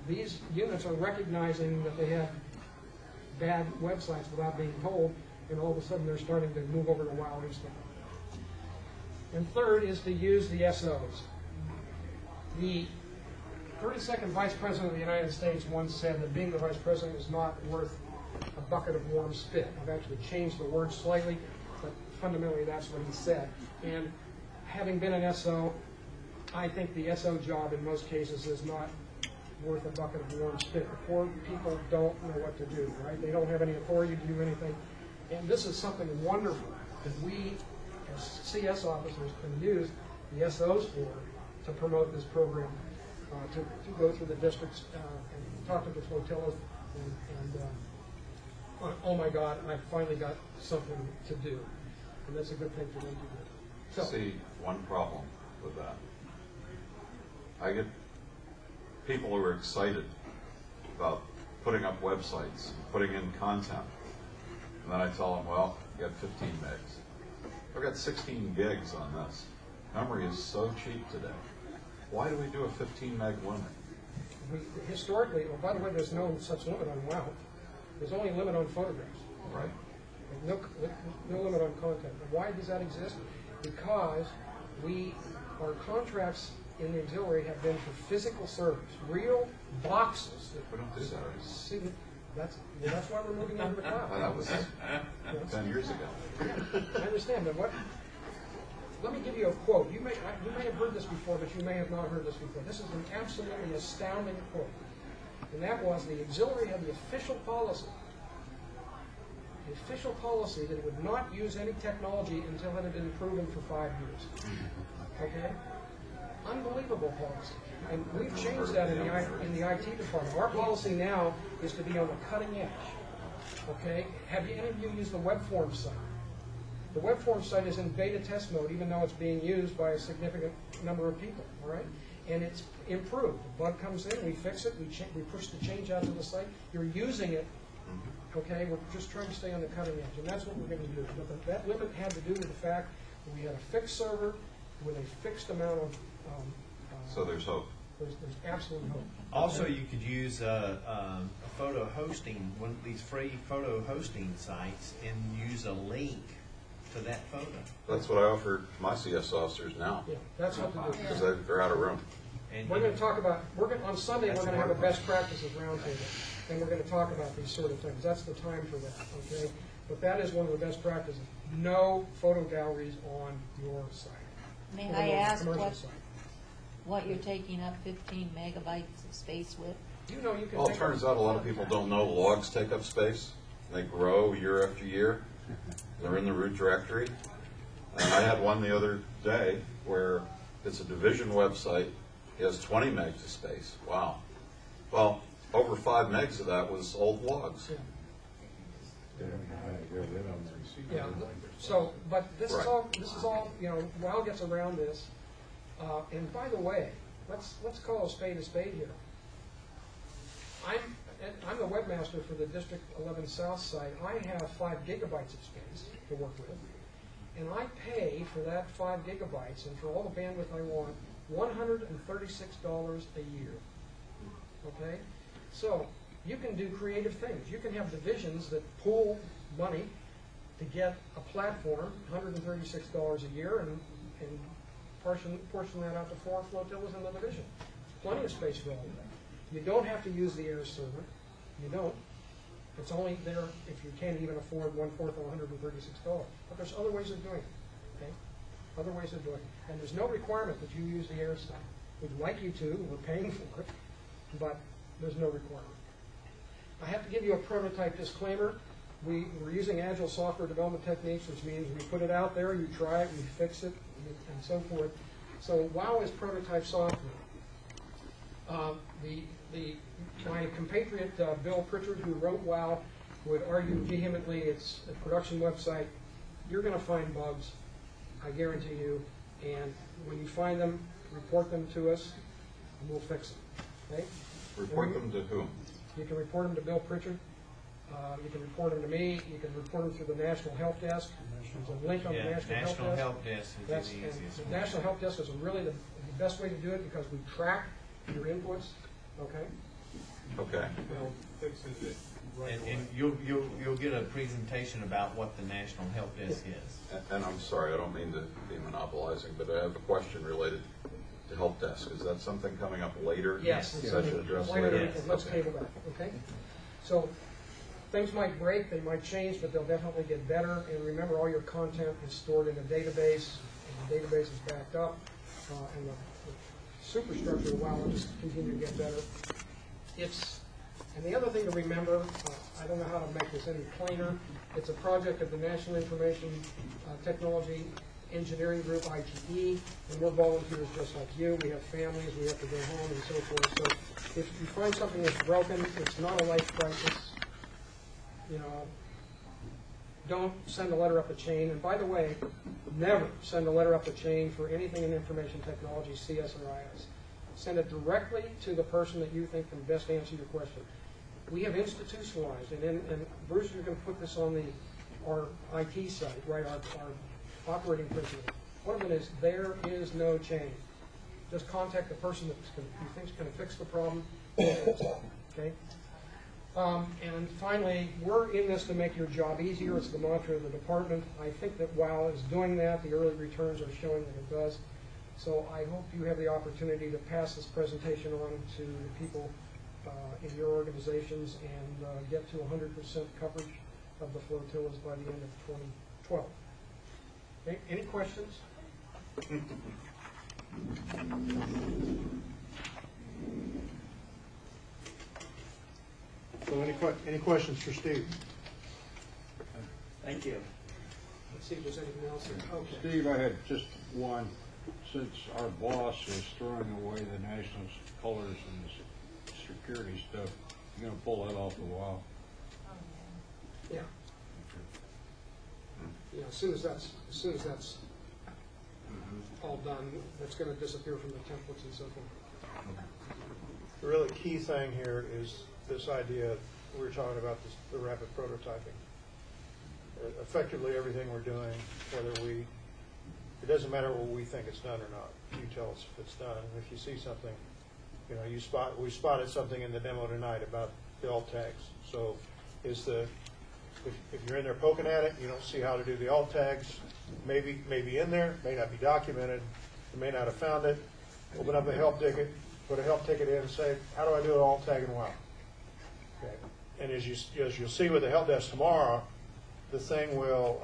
These units are recognizing that they have bad websites without being told, and all of a sudden they're starting to move over to WoW stuff. And third is to use the SOs. The 32nd Vice President of the United States once said that being the Vice President is not worth a bucket of warm spit. I've actually changed the word slightly, but fundamentally that's what he said. And having been an SO, I think the SO job in most cases is not worth a bucket of warm spit. The poor people don't know what to do, right? They don't have any authority to do anything. And this is something wonderful that we, as CS officers, can use the SOs for to promote this program, to go through the districts and talk to the flotillas and oh my God, I finally got something to do. And that's a good thing for them to do. So, see one problem with that. I get people who are excited about putting up websites, putting in content, and then I tell them, well, you got 15 megs. I've got 16 gigs on this. Memory is so cheap today. Why do we do a 15 meg limit? Historically, by the way, there's no such limit on WoW. There's only a limit on photographs. Right. No limit on content. And why does that exist? Because our contracts in the auxiliary have been for physical service, real boxes. We don't do that. That's why we're moving into the cloud. That was 10 years ago. Yeah, I understand, but let me give you a quote. You may have heard this before, but you may have not heard this before. This is an absolutely astounding quote. And that was the auxiliary had the official policy that it would not use any technology until it had been proven for 5 years. Okay? Unbelievable policy. And we've changed that in the IT department. Our policy now is to be on the cutting edge. Okay? Have any of you used the WebForms site? The WebForms site is in beta test mode, even though it's being used by a significant number of people. All right? And it's improved. The bug comes in, we fix it, we push the change out to the site. You're using it. Okay, we're just trying to stay on the cutting edge, and that's what we're going to do. But that limit had to do with the fact that we had a fixed server with a fixed amount of. So there's hope. There's absolute hope. Also, you could use a photo hosting, one of these free photo hosting sites, and use a link to that photo. That's what I offer my CS officers now. Yeah, that's what to do. Because they're out of room. And We're going to talk about. On Sunday we're going to have a best practices roundtable. And we're going to talk about these sort of things. That's the time for that, okay? But that is one of the best practices. No photo galleries on your site. May I ask what you're taking up 15 megabytes of space with? You know, you can. Well, it turns out a lot of people don't know logs take up space. They grow year after year. They're in the root directory. And I had one the other day where it's a division website. It has 20 megs of space. Wow. Well, over 5 megs of that was old logs. Yeah. So, but this is all. You know, WoW gets around this. And by the way, let's call a spade here. I'm the webmaster for the District 11 South site. I have 5 gigabytes of space to work with, and I pay for that 5 gigabytes and for all the bandwidth I want $136 a year. Okay. So you can do creative things. You can have divisions that pool money to get a platform, $136 a year, and portion that out to 4 flotillas in the division. Plenty of space for all of that. You don't have to use the air server. You don't. It's only there if you can't even afford 1/4 of $136. But there's other ways of doing it. Okay? Other ways of doing it. And there's no requirement that you use the air site. We'd like you to. We're paying for it. But there's no requirement. I have to give you a prototype disclaimer. We're using agile software development techniques, which means we put it out there, you try it, we fix it, and so forth. So WoW is prototype software. My compatriot Bill Pritchard, who wrote WoW, would argue vehemently it's a production website. You're going to find bugs, I guarantee you. And when you find them, report them to us, and we'll fix them. Okay? Report them to whom? You can report them to Bill Pritchard. You can report them to me. You can report them through the National Help Desk. There's a link on the National Help Desk. Help Desk is the easiest The one. National Help Desk is really the best way to do it because we track your inputs, okay? Okay. Well, Fixes it right away. And you'll get a presentation about what the National Help Desk is. And I'm sorry, I don't mean to be monopolizing, but I have a question related to help desk. Is that something coming up later? Yes. Is that should address Later, later? Yes. let's Okay. table that, okay? So, things might break, they might change, but they'll definitely get better. And remember, all your content is stored in a database, and the database is backed up, and the superstructure, while it'll just continue to get better. And the other thing to remember, I don't know how to make this any plainer, it's a project of the National Information Technology Engineering Group, ITE, and we're volunteers just like you. We have families, we have to go home and so forth. So if you find something that's broken, it's not a life crisis, you know, don't send a letter up the chain. And by the way, never send a letter up the chain for anything in information technology, CS or IS. Send it directly to the person that you think can best answer your question. We have institutionalized, and Bruce, you're going to put this on our IT site, right, our operating principle. One of them is there is no chain. Just contact the person that you think is going to fix the problem. Okay? And finally, we're in this to make your job easier. It's the mantra of the department. I think that while it's doing that, the early returns are showing that it does. So I hope you have the opportunity to pass this presentation on to the people in your organizations and get to 100% coverage of the flotillas by the end of 2012. Okay, any questions? So any questions for Steve? Thank you. Let's see if there's anything else here. Okay. Steve, I had just one. Since our boss is throwing away the national colors and the security stuff, you're going to pull that off the wall? Yeah. Yeah, as soon as that's all done, that's going to disappear from the templates and so forth. The really key thing here is this idea we were talking about, the rapid prototyping. Effectively, everything we're doing, it doesn't matter what we think it's done or not. You tell us if it's done. If you see something, you know, we spotted something in the demo tonight about the alt tags. So if you're in there poking at it, you don't see how to do the alt tags, maybe in there, may not be documented, you may not have found it, open up a help ticket, put a help ticket in and say, how do I do an alt tag and wow? Okay. And as you'll see with the help desk tomorrow, the thing will,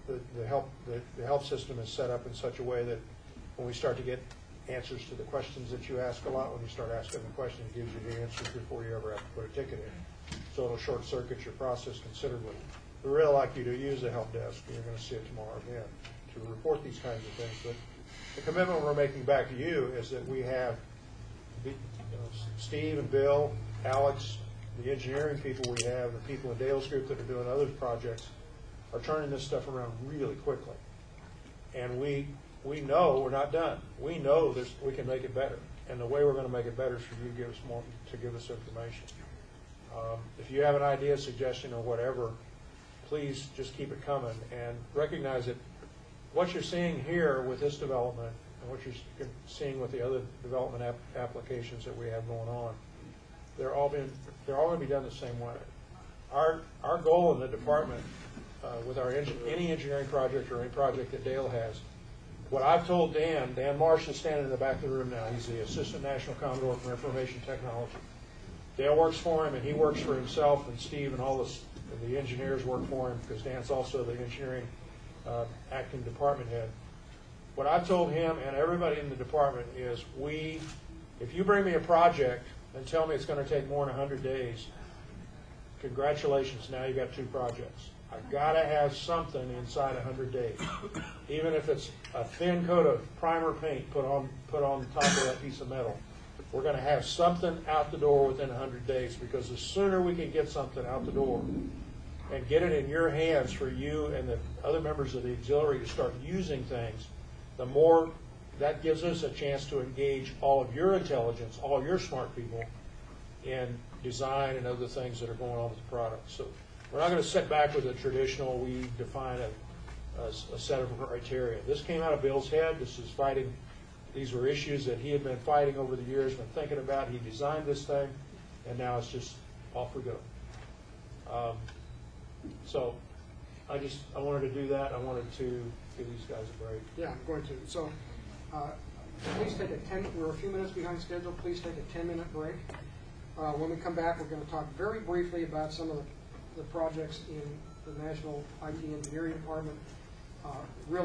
the help system is set up in such a way that when we start to get answers to the questions that you ask a lot, when you start asking the question, it gives you the answers before you ever have to put a ticket in. So it'll short circuit your process considerably. We really like you to use the help desk. You're going to see it tomorrow again to report these kinds of things. But the commitment we're making back to you is that we have Steve and Bill, Alex, the engineering people we have, the people in Dale's group that are doing other projects are turning this stuff around really quickly. And we know we're not done. We know we can make it better. And the way we're going to make it better is for you to give us information. If you have an idea, suggestion, or whatever, please just keep it coming and recognize that what you're seeing here with this development and what you're seeing with the other development applications that we have going on, they're all going to be done the same way. Our goal in the department with any engineering project or any project that Dale has, what I've told Dan Marsh is standing in the back of the room now. He's the Assistant National Commodore for Information Technology. Dale works for him, and he works for himself, and Steve and all the engineers work for him because Dan's also the engineering acting department head. What I've told him and everybody in the department is if you bring me a project and tell me it's going to take more than 100 days, congratulations, now you've got 2 projects. I've got to have something inside 100 days. Even if it's a thin coat of primer paint put on top of that piece of metal. We're going to have something out the door within 100 days because the sooner we can get something out the door and get it in your hands for you and the other members of the auxiliary to start using things, the more that gives us a chance to engage all of your intelligence, all your smart people in design and other things that are going on with the product. So we're not going to sit back with a traditional, we define a set of criteria. This came out of Bill's head. This is fighting These were issues that he had been fighting over the years, been thinking about. He designed this thing, and now it's just off we go. So I wanted to do that. I wanted to give these guys a break. Yeah, I'm going to. So please take we're a few minutes behind schedule. Please take a 10-minute break. When we come back, we're going to talk very briefly about some of the projects in the National IT Engineering Department. Really